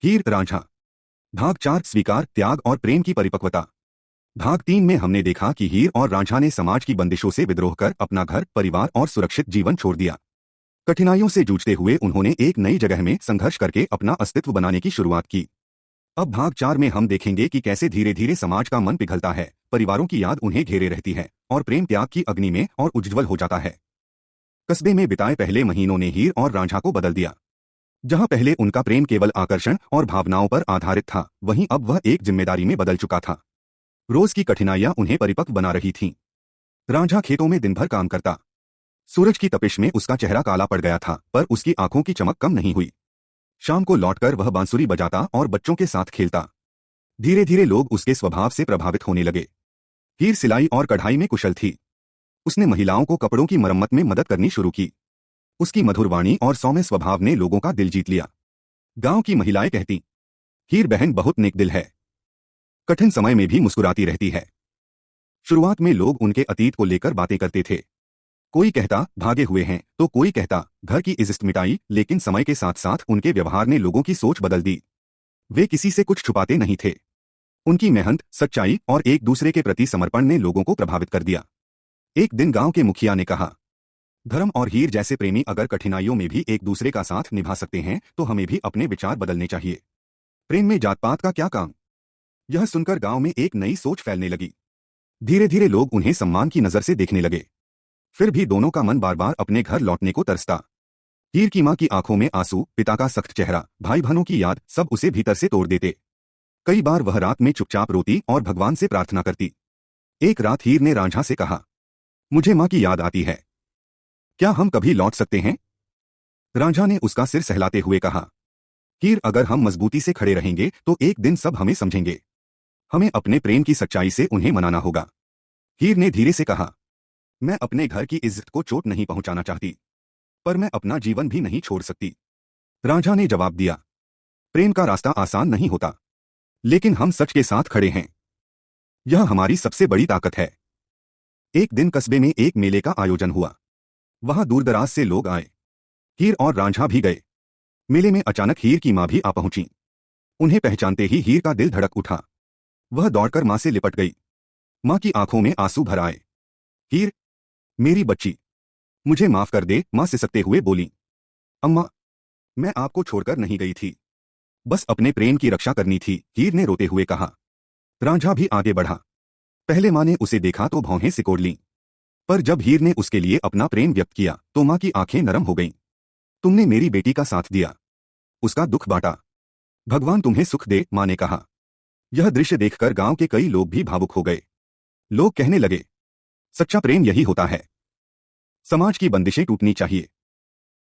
हीर रांझा। भाग 4 स्वीकार, त्याग और प्रेम की परिपक्वता। भाग 3 में हमने देखा कि हीर और रांझा ने समाज की बंदिशों से विद्रोह कर अपना घर, परिवार और सुरक्षित जीवन छोड़ दिया। कठिनाइयों से जूझते हुए उन्होंने एक नई जगह में संघर्ष करके अपना अस्तित्व बनाने की शुरुआत की। अब भाग 4 में हम देखेंगे कि कैसे धीरे धीरे समाज का मन पिघलता है, परिवारों की याद उन्हें घेरे रहती है और प्रेम त्याग की अग्नि में और उज्ज्वल हो जाता है। कस्बे में बिताए पहले महीनों ने हीर और रांझा को बदल दिया। जहां पहले उनका प्रेम केवल आकर्षण और भावनाओं पर आधारित था, वहीं अब वह एक जिम्मेदारी में बदल चुका था। रोज की कठिनाइयां उन्हें परिपक्व बना रही थीं। रांझा खेतों में दिन भर काम करता। सूरज की तपिश में उसका चेहरा काला पड़ गया था, पर उसकी आंखों की चमक कम नहीं हुई। शाम को लौटकर वह बांसुरी बजाता और बच्चों के साथ खेलता। धीरे धीरे लोग उसके स्वभाव से प्रभावित होने लगे। हीर सिलाई और कढ़ाई में कुशल थी। उसने महिलाओं को कपड़ों की मरम्मत में मदद करनी शुरू की। उसकी मधुर वाणी और सौम्य स्वभाव ने लोगों का दिल जीत लिया। गांव की महिलाएं कहती, हीर बहन बहुत नेक दिल है, कठिन समय में भी मुस्कुराती रहती है। शुरुआत में लोग उनके अतीत को लेकर बातें करते थे। कोई कहता भागे हुए हैं, तो कोई कहता घर की इज्जत मिटाई, लेकिन समय के साथ साथ उनके व्यवहार ने लोगों की सोच बदल दी। वे किसी से कुछ छुपाते नहीं थे। उनकी मेहनत, सच्चाई और एक दूसरे के प्रति समर्पण ने लोगों को प्रभावित कर दिया। एक दिन गांव के मुखिया ने कहा, धर्म और हीर जैसे प्रेमी अगर कठिनाइयों में भी एक दूसरे का साथ निभा सकते हैं, तो हमें भी अपने विचार बदलने चाहिए। प्रेम में जात पात का क्या काम? यह सुनकर गांव में एक नई सोच फैलने लगी। धीरे धीरे लोग उन्हें सम्मान की नजर से देखने लगे। फिर भी दोनों का मन बार बार अपने घर लौटने को तरसता। हीर की मां की आंखों में आंसू, पिता का सख्त चेहरा, भाई बहनों की याद, सब उसे भीतर से तोड़ देते। कई बार वह रात में चुपचाप रोती और भगवान से प्रार्थना करती। एक रात हीर ने रांझा से कहा, मुझे मां की याद आती है, क्या हम कभी लौट सकते हैं? रांझा ने उसका सिर सहलाते हुए कहा, हीर, अगर हम मजबूती से खड़े रहेंगे तो एक दिन सब हमें समझेंगे। हमें अपने प्रेम की सच्चाई से उन्हें मनाना होगा। हीर ने धीरे से कहा, मैं अपने घर की इज्जत को चोट नहीं पहुंचाना चाहती, पर मैं अपना जीवन भी नहीं छोड़ सकती। रांझा ने जवाब दिया, प्रेम का रास्ता आसान नहीं होता, लेकिन हम सच के साथ खड़े हैं। यह हमारी सबसे बड़ी ताकत है। एक दिन कस्बे में एक मेले का आयोजन हुआ। वहां दूरदराज से लोग आए। हीर और रांझा भी गए। मेले में अचानक हीर की मां भी आ पहुंची। उन्हें पहचानते ही हीर का दिल धड़क उठा। वह दौड़कर मां से लिपट गई। मां की आंखों में आंसू भर आए। हीर, मेरी बच्ची, मुझे माफ कर दे, मां सिसकते हुए बोली। अम्मा, मैं आपको छोड़कर नहीं गई थी, बस अपने प्रेम की रक्षा करनी थी, हीर ने रोते हुए कहा। रांझा भी आगे बढ़ा। पहले मां ने उसे देखा तो भौहें सिकोड़ लीं, पर जब हीर ने उसके लिए अपना प्रेम व्यक्त किया तो मां की आंखें नरम हो गईं। तुमने मेरी बेटी का साथ दिया, उसका दुख बांटा, भगवान तुम्हें सुख दे, मां ने कहा। यह दृश्य देखकर गांव के कई लोग भी भावुक हो गए। लोग कहने लगे, सच्चा प्रेम यही होता है। समाज की बंदिशें टूटनी चाहिए।